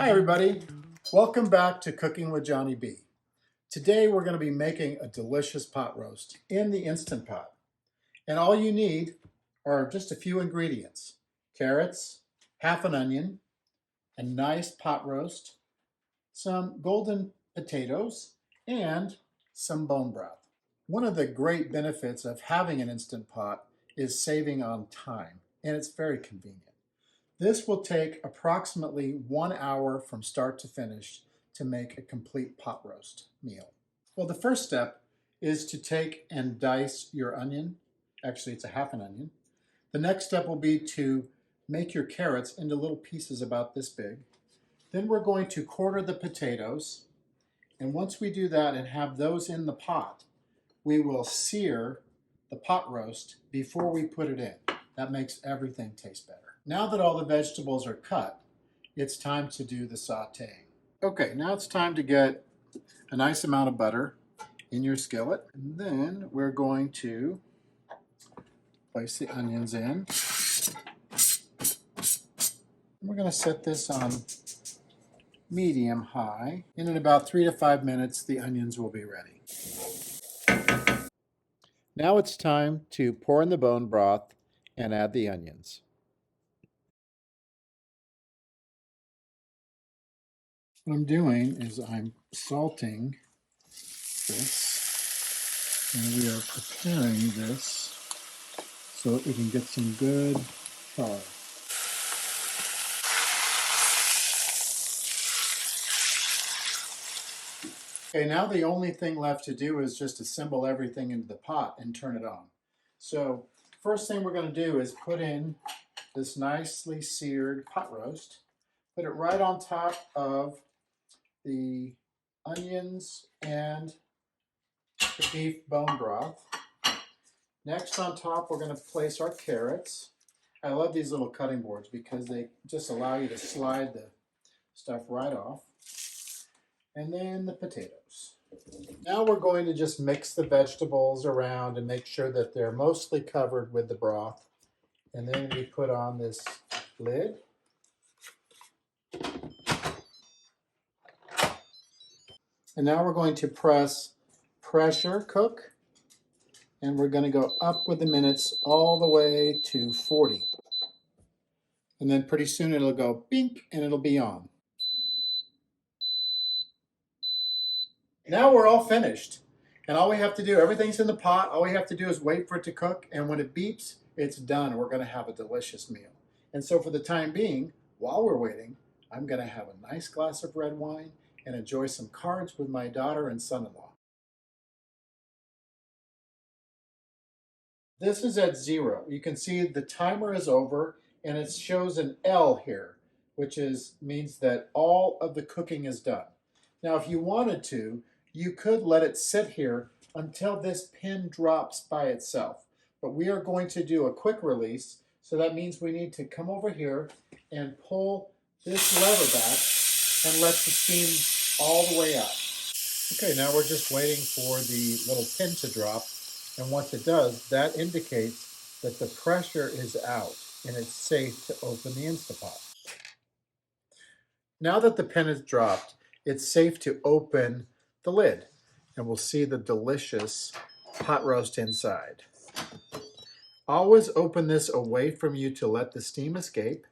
Hi everybody, welcome back to Cooking with Johnny B. Today we're going to be making a delicious pot roast in the Instant Pot. And all you need are just a few ingredients: carrots, half an onion, a nice pot roast, some golden potatoes, and some bone broth. One of the great benefits of having an Instant Pot is saving on time, and it's very convenient. This will take approximately 1 hour from start to finish to make a complete pot roast meal. Well, the first step is to take and dice your onion. Actually, it's a half an onion. The next step will be to make your carrots into little pieces about this big. Then we're going to quarter the potatoes. And once we do that and have those in the pot, we will sear the pot roast before we put it in. That makes everything taste better. Now that all the vegetables are cut, it's time to do the sauteing. Okay, now it's time to get a nice amount of butter in your skillet. And then we're going to place the onions in. We're going to set this on medium-high. And in about 3 to 5 minutes, the onions will be ready. Now it's time to pour in the bone broth and add the onions. What I'm doing is I'm salting this, and we are preparing this so that we can get some good color. Okay, now the only thing left to do is just assemble everything into the pot and turn it on. So first thing we're going to do is put in this nicely seared pot roast, put it right on top of the onions and the beef bone broth. Next on top, we're going to place our carrots. I love these little cutting boards because they just allow you to slide the stuff right off. And then the potatoes. Now we're going to just mix the vegetables around and make sure that they're mostly covered with the broth. And then we put on this lid. And now we're going to pressure cook, and we're going to go up with the minutes all the way to 40. And then pretty soon it'll go bink and it'll be on. Now we're all finished. And all we have to do, everything's in the pot, all we have to do is wait for it to cook, and when it beeps, it's done. We're going to have a delicious meal. And so for the time being, while we're waiting, I'm going to have a nice glass of red wine and enjoy some cards with my daughter and son-in-law. This is at 0. You can see the timer is over and it shows an L here, which means that all of the cooking is done. Now if you wanted to, you could let it sit here until this pin drops by itself. But we are going to do a quick release, so that means we need to come over here and pull this lever back and let the steam all the way out. Okay, now we're just waiting for the little pin to drop, and once it does, that indicates that the pressure is out and it's safe to open the Instapot. Now that the pin is dropped, it's safe to open the lid, and we'll see the delicious pot roast inside. Always open this away from you to let the steam escape,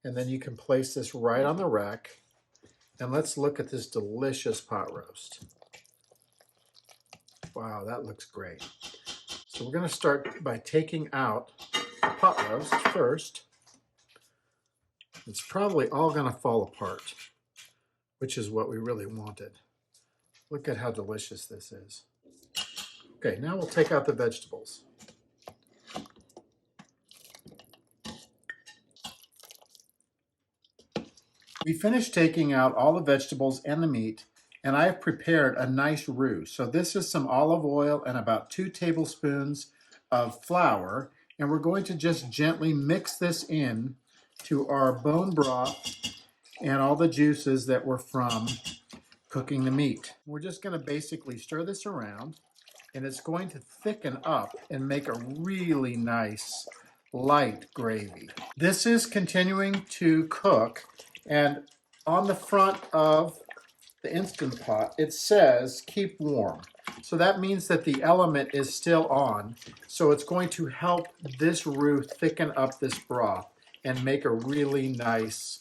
and then you can place this right on the rack. And let's look at this delicious pot roast. Wow, that looks great. So we're going to start by taking out the pot roast first. It's probably all going to fall apart, which is what we really wanted. Look at how delicious this is. Okay, now we'll take out the vegetables. We finished taking out all the vegetables and the meat, and I have prepared a nice roux. So this is some olive oil and about 2 tablespoons of flour, and we're going to just gently mix this in to our bone broth and all the juices that were from cooking the meat. We're just going to basically stir this around, and it's going to thicken up and make a really nice light gravy. This is continuing to cook, and on the front of the Instant Pot, it says keep warm. So that means that the element is still on. So it's going to help this roux thicken up this broth and make a really nice,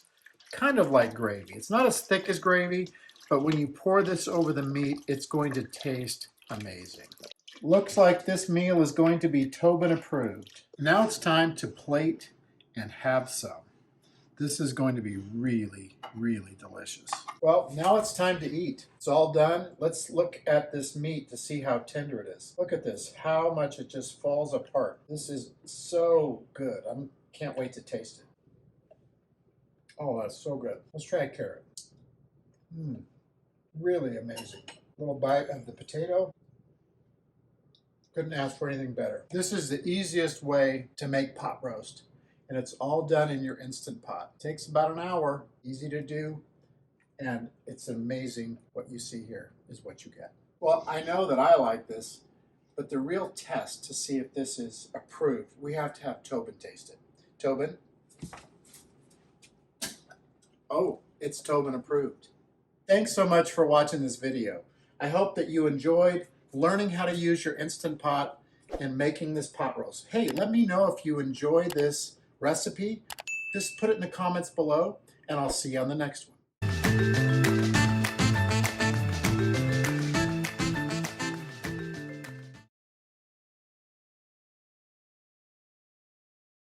kind of like gravy. It's not as thick as gravy, but when you pour this over the meat, it's going to taste amazing. Looks like this meal is going to be Tobin approved. Now it's time to plate and have some. This is going to be really, really delicious. Well, now it's time to eat. It's all done. Let's look at this meat to see how tender it is. Look at this, how much it just falls apart. This is so good. I can't wait to taste it. Oh, that's so good. Let's try a carrot. Really amazing. Little bite of the potato. Couldn't ask for anything better. This is the easiest way to make pot roast. And it's all done in your Instant Pot. It takes about an hour, easy to do, and it's amazing what you see here is what you get. Well, I know that I like this, but the real test to see if this is approved, we have to have Tobin taste it. Tobin? Oh, it's Tobin approved. Thanks so much for watching this video. I hope that you enjoyed learning how to use your Instant Pot and making this pot roast. Hey, let me know if you enjoy this recipe. Just put it in the comments below, and I'll see you on the next one.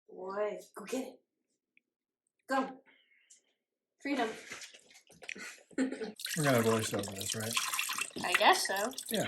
Boy, go get it. Go. Freedom. We're gonna voice over this, right? I guess so. Yeah.